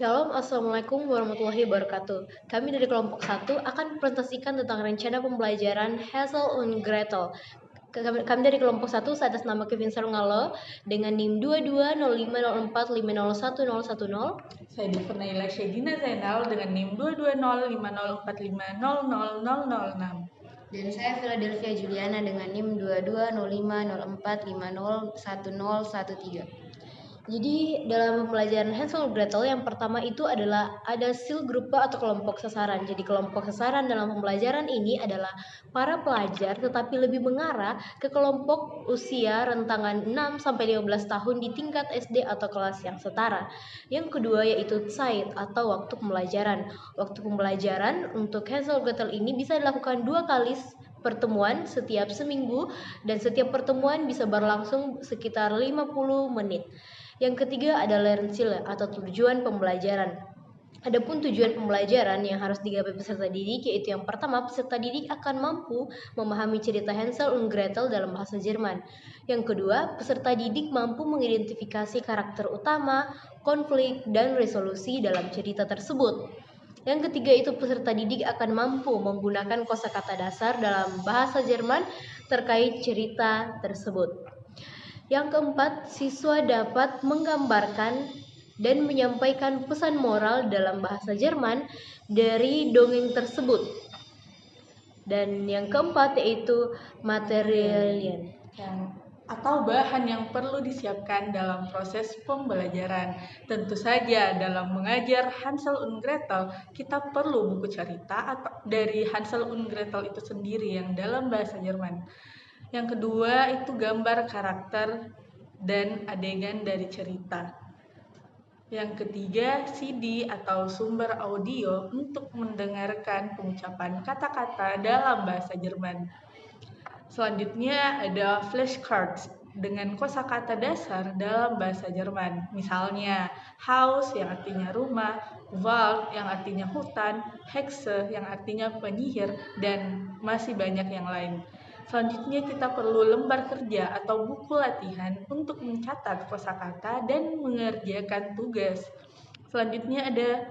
Shalom, Assalamualaikum warahmatullahi wabarakatuh. Kami dari kelompok 1 akan presentasikan tentang rencana pembelajaran Hazel und Gretel. Kami dari kelompok 1 atas nama Kevin Sarungalo dengan NIM 220504501010. Saya Dipernaila Syedina Zainal dengan NIM 2205045000006. Dan saya Philadelphia Juliana dengan NIM 220504501013. Jadi dalam pembelajaran Hansel and Gretel yang pertama itu adalah ada Zielgruppe atau kelompok sasaran. Jadi kelompok sasaran dalam pembelajaran ini adalah para pelajar tetapi lebih mengarah ke kelompok usia rentangan 6 sampai 15 tahun di tingkat SD atau kelas yang setara. Yang kedua yaitu Zeit atau waktu pembelajaran. Waktu pembelajaran untuk Hansel and Gretel ini bisa dilakukan 2 kali pertemuan setiap seminggu dan setiap pertemuan bisa berlangsung sekitar 50 menit. Yang ketiga adalah Lernziele atau tujuan pembelajaran. Adapun tujuan pembelajaran yang harus digapai peserta didik yaitu yang pertama, peserta didik akan mampu memahami cerita Hansel und Gretel dalam bahasa Jerman. Yang kedua, peserta didik mampu mengidentifikasi karakter utama, konflik, dan resolusi dalam cerita tersebut. Yang ketiga itu peserta didik akan mampu menggunakan kosakata dasar dalam bahasa Jerman terkait cerita tersebut. Yang keempat, siswa dapat menggambarkan dan menyampaikan pesan moral dalam bahasa Jerman dari dongeng tersebut. Dan yang keempat yaitu materialien atau bahan yang perlu disiapkan dalam proses pembelajaran. Tentu saja dalam mengajar Hansel und Gretel, kita perlu buku cerita atau dari Hansel und Gretel itu sendiri yang dalam bahasa Jerman. Yang kedua itu gambar karakter dan adegan dari cerita. Yang ketiga, CD atau sumber audio untuk mendengarkan pengucapan kata-kata dalam bahasa Jerman. Selanjutnya ada flashcards dengan kosakata dasar dalam bahasa Jerman. Misalnya, Haus yang artinya rumah, Wald yang artinya hutan, Hexe yang artinya penyihir, dan masih banyak yang lain. Selanjutnya kita perlu lembar kerja atau buku latihan untuk mencatat kosakata dan mengerjakan tugas. Selanjutnya ada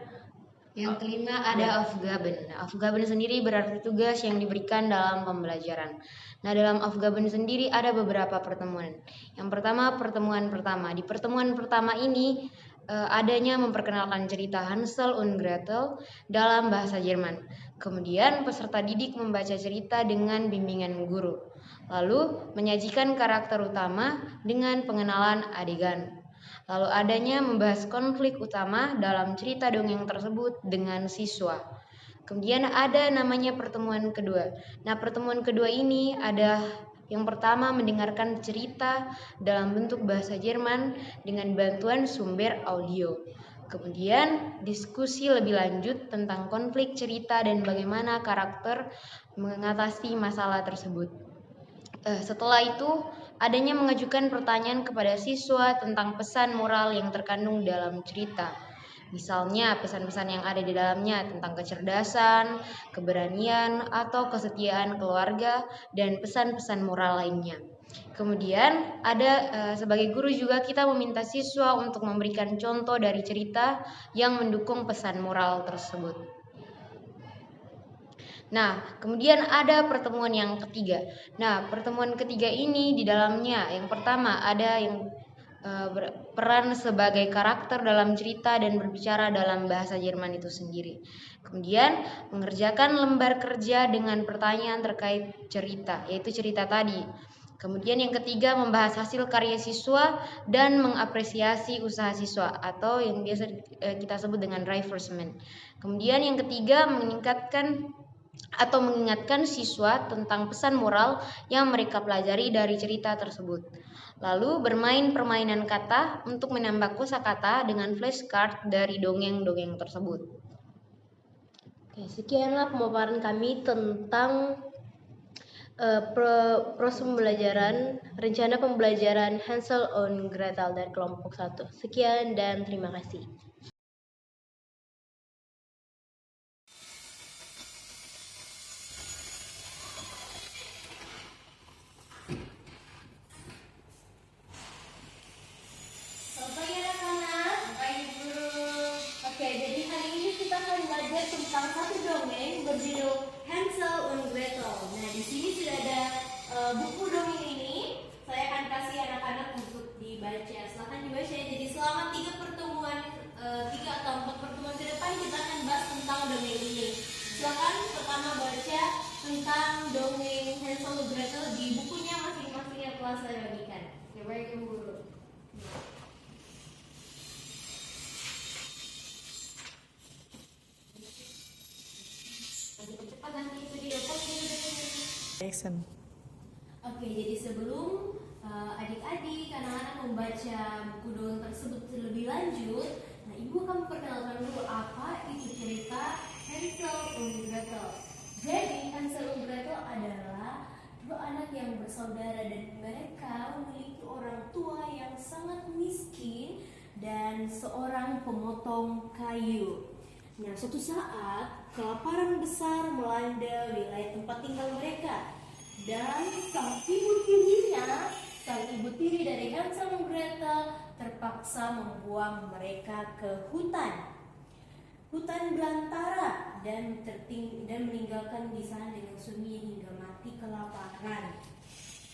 Yang kelima ada Aufgaben. Aufgaben sendiri berarti tugas yang diberikan dalam pembelajaran. Nah, dalam Aufgaben sendiri ada beberapa pertemuan. Yang pertama, pertemuan pertama. Di pertemuan pertama ini adanya memperkenalkan cerita Hansel und Gretel dalam bahasa Jerman. Kemudian peserta didik membaca cerita dengan bimbingan guru. Lalu menyajikan karakter utama dengan pengenalan adegan. Lalu adanya membahas konflik utama dalam cerita dongeng tersebut dengan siswa. Kemudian ada namanya pertemuan kedua. Nah, pertemuan kedua ini ada yang pertama mendengarkan cerita dalam bentuk bahasa Jerman dengan bantuan sumber audio. Kemudian diskusi lebih lanjut tentang konflik cerita dan bagaimana karakter mengatasi masalah tersebut. Setelah itu, adanya mengajukan pertanyaan kepada siswa tentang pesan moral yang terkandung dalam cerita. Misalnya pesan-pesan yang ada di dalamnya tentang kecerdasan, keberanian, atau kesetiaan keluarga, dan pesan-pesan moral lainnya. Kemudian ada sebagai guru juga kita meminta siswa untuk memberikan contoh dari cerita yang mendukung pesan moral tersebut. Nah, kemudian ada pertemuan yang ketiga. Nah, pertemuan ketiga ini di dalamnya yang pertama ada yang peran sebagai karakter dalam cerita dan berbicara dalam bahasa Jerman itu sendiri. Kemudian mengerjakan lembar kerja dengan pertanyaan terkait cerita, yaitu cerita tadi. Kemudian yang ketiga membahas hasil karya siswa dan mengapresiasi usaha siswa atau yang biasa kita sebut dengan reinforcement. Kemudian yang ketiga meningkatkan atau mengingatkan siswa tentang pesan moral yang mereka pelajari dari cerita tersebut. Lalu bermain permainan kata untuk menambah kosakata dengan flashcard dari dongeng-dongeng tersebut. Oke, sekianlah pemaparan kami tentang proses pembelajaran, rencana pembelajaran Hansel und Gretel dari kelompok 1. Sekian dan terima kasih. Selamat pagi anak-anak. Selamat pagi guru. Oke, belajar tentang satu dongeng berjudul Hansel und Gretel. Nah, di sini sudah ada buku dongeng ini. Saya akan kasih anak-anak untuk dibaca. Silahkan dibaca. Jadi selama 3 atau 4 pertemuan ke depan kita akan bahas tentang dongeng ini. Silahkan pertama baca tentang dongeng Hansel und Gretel di bukunya masing-masing yang telah saya bagikan. Ya, baik Ibu Guru. Cepat nanti itu di Action. Oke, jadi sebelum adik-adik, anak-anak membaca buku dongeng tersebut terlebih lanjut, nah Ibu akan memperkenalkan dulu apa itu cerita Hansel und Gretel. Jadi Hansel und Gretel adalah dua anak yang bersaudara dan mereka memiliki orang tua yang sangat miskin dan seorang pemotong kayu. Nah, suatu saat kelaparan besar melanda wilayah tempat tinggal mereka. Dan sang ibu tiri dari Hansel dan Gretel terpaksa membuang mereka ke hutan belantara dan meninggalkan di sana dengan sunyi hingga mati kelaparan.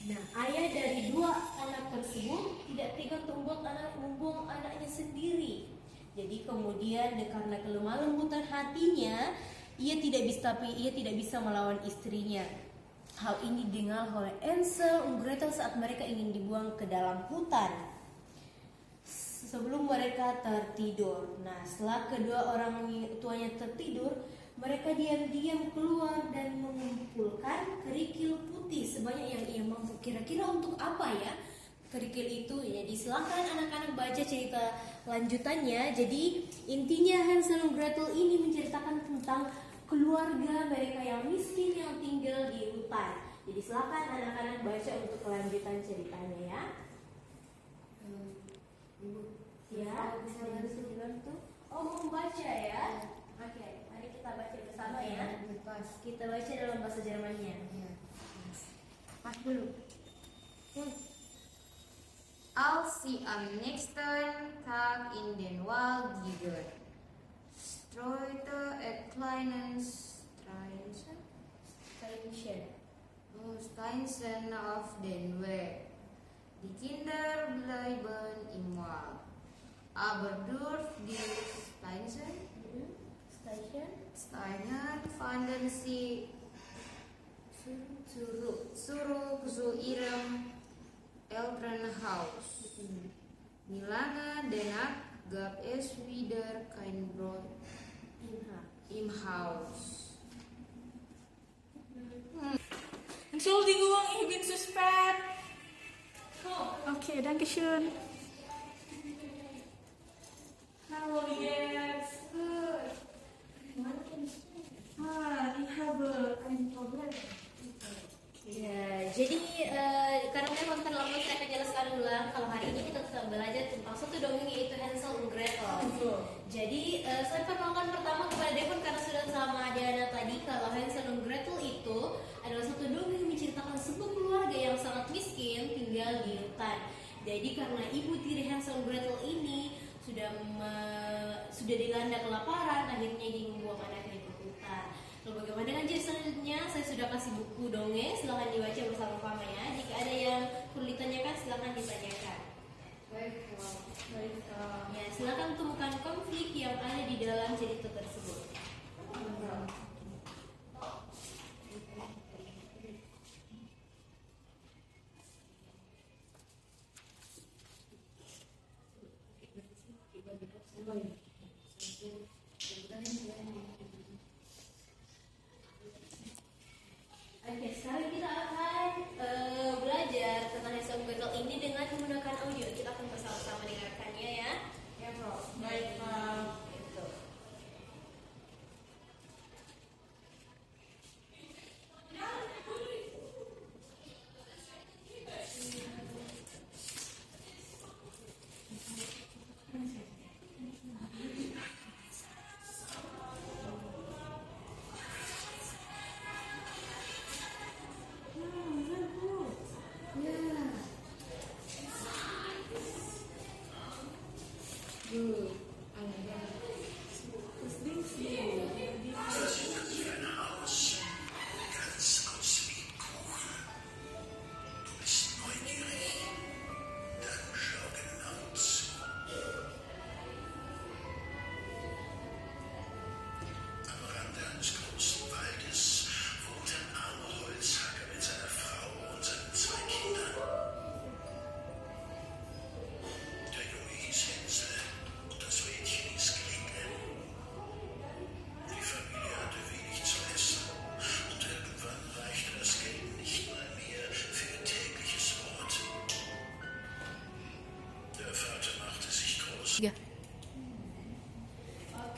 Nah, ayah dari dua anak tersebut tidak tega membuang anaknya sendiri. Jadi kemudian karena kelemah lembutan hatinya, ia tidak bisa melawan istrinya. Hal ini didengar oleh Hansel dan Gretel saat mereka ingin dibuang ke dalam hutan sebelum mereka tertidur. Nah, setelah kedua orang tuanya tertidur, mereka diam-diam keluar dan mengumpulkan kerikil putih sebanyak yang ia mampu. Kira-kira untuk apa ya kerikil itu? Jadi silakan anak-anak baca cerita lanjutannya. Jadi intinya Hansel dan Gretel ini menceritakan tentang keluarga mereka yang miskin yang tinggal di hutan. Jadi silakan anak-anak baca untuk kelanjutan ceritanya ya. Ya, bisa bantu. Oh, mau membaca ya? Oke, mari kita baca bersama ya. Kita baca dalam bahasa Jermannya. Pas dulu. Als sie am nächsten Tag in den Wald gingen, streute ein kleines Steinchen auf den Weg. Die Kinder bleiben im Wald. Aber durch die Steine fanden sie zurück zu ihrem Elternhaus. Wie lange danach gab es wieder kein Brot im Haus. Entschuldigung, ich bin zu spät. Okay, danke schön. Hallo, wie geht's? Ich habe ein Problem. Ya, jadi karena memang terlambat saya akan jelaskan ulang kalau hari ini kita sedang belajar tentang satu dongeng yaitu Hansel und Gretel. Jadi saya perkenalkan pertama kepada Devon karena sudah sama Diana tadi kalau Hansel und Gretel itu adalah satu dongeng yang menceritakan sebuah keluarga yang sangat miskin tinggal di hutan. Jadi karena ibu tiri Hansel und Gretel ini sudah dilanda kelaparan, akhirnya ingin membuang anaknya ke hutan. Lalu bagaimana dengan cerita selanjutnya? Saya sudah kasih buku dongeng, silahkan dibaca bersama-sama ya. Jika ada yang perlu ditanyakan, silahkan ditanyakan. Ya, silahkan temukan konflik yang ada di dalam cerita tersebut. Oke, sekarang kita akan belajar tentang Hansel and Gretel ini dengan menggunakan audio. Kita akan bersama-sama dengarkannya ya. Ya, Bro. Baik, Gitu.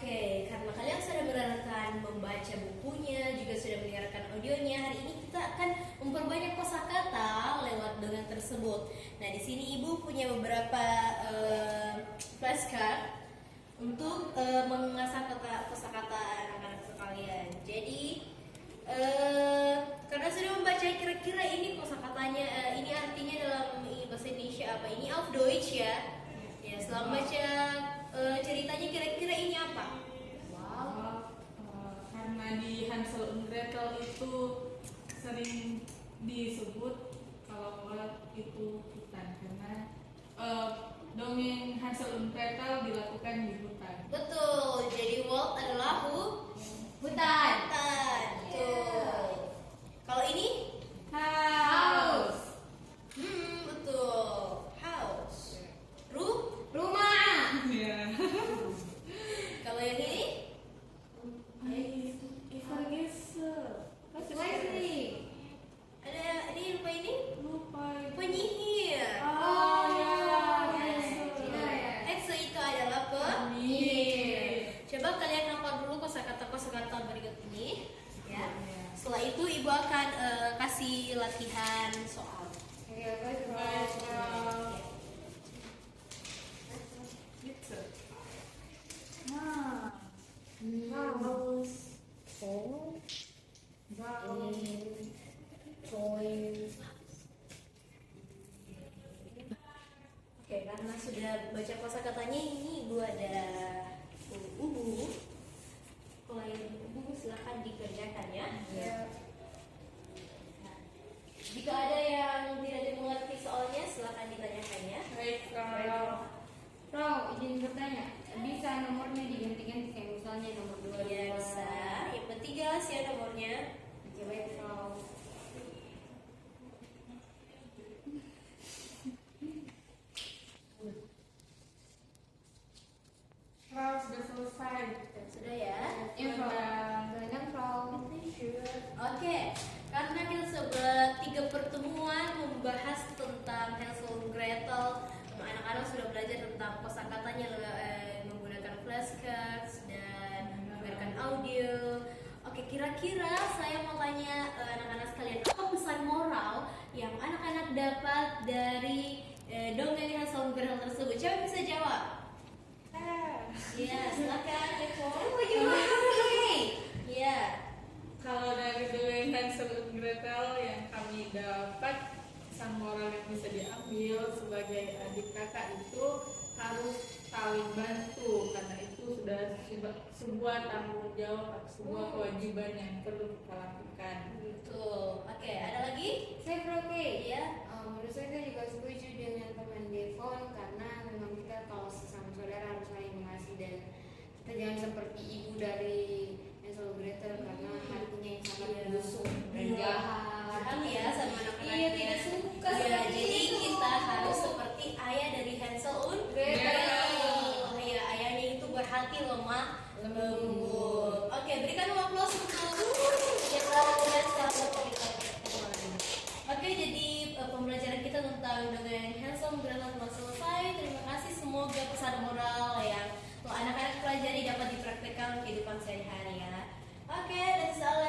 Oke, karena kalian sudah mendengarkan membaca bukunya, juga sudah mendengarkan audionya, hari ini kita akan memperbanyak kosakata lewat dongeng tersebut. Nah, di sini Ibu punya beberapa flashcard untuk mengasah kosakata anak-anak sekalian. Jadi, karena sudah membaca kira-kira ini kosakatanya, ini artinya dalam bahasa Indonesia apa? Ini auf Deutsch ya. Ya, setelah baca ceritanya kira-kira ini apa? Karena di Hansel und Gretel itu sering disebut kalau itu hutan, karena dongeng Hansel und Gretel dilakukan di hutan. Betul. Jadi Walt adalah Hutan. Betul. Kalau ini? House. Betul. House. Rumah. Ya. Kalau yang ini? Leslie. Ada ini lupa ini? Lupa. Penyihir. Oh ya. Hexe itu adalah penyihir. Coba kalian hafal dulu kosakata berikut ini, ya. Setelah itu ibu akan kasih latihan soal. Oke, karena sudah baca kosakatanya ini ibu ada ubu. Kalau yang ubu silakan dikerjakan ya. Nah, jika ada yang tidak dimengerti soalnya silakan ditanyakan ya. Baik, Frau, izin bertanya, bisa nomornya diganti-ganti kayak misalnya nomor 2 Ya bisa. Yang penting jelas ya nomornya. Oke, baik, Frau. sudah selesai. Sudah ya. Ya, Frau. Silakan, Frau. Oke, karena kita sudah 3 pertemuan membahas tentang Hansel und Gretel, anak-anak sudah belajar tentang kosakatanya menggunakan flashcards dan menggunakan audio. Oke, kira-kira saya mau tanya anak-anak sekalian, apa pesan moral yang anak-anak dapat dari dongeng Hansel und Gretel tersebut? Siapa bisa jawab? Ya, silakan. Ya. Kalau dari dongeng Hansel und Gretel yang kami dapat, pesan moral yang bisa diambil sebagai adik kakak itu harus saling bantu, karena itu sudah sebuah tanggung jawab, sebuah kewajiban yang perlu kita lakukan. Betul. Oke, ada lagi? Saya Proke. Ya. Menurut saya juga setuju dengan teman Devon karena memang kita kalau sesama saudara harus saling mengasihi dan kita jangan seperti ibu dari Hansel und Gretel karena hatinya yang sangat busuk dan jahat. Jahat ya sama anak-anak. Iya, tidak suka. Ya, jadi kita harus seperti ayah dari Hansel und Gretel. Ya, ayahnya itu berhati lemah lembut. Oke, berikan uang plus untuk Oke, jadi pembelajaran kita tentang dongeng Hansel und Gretel telah selesai. Terima kasih, semoga pesan moral yang anak-anak pelajari dapat dipraktekkan kehidupan sehari-hari ya. Oke, that's all.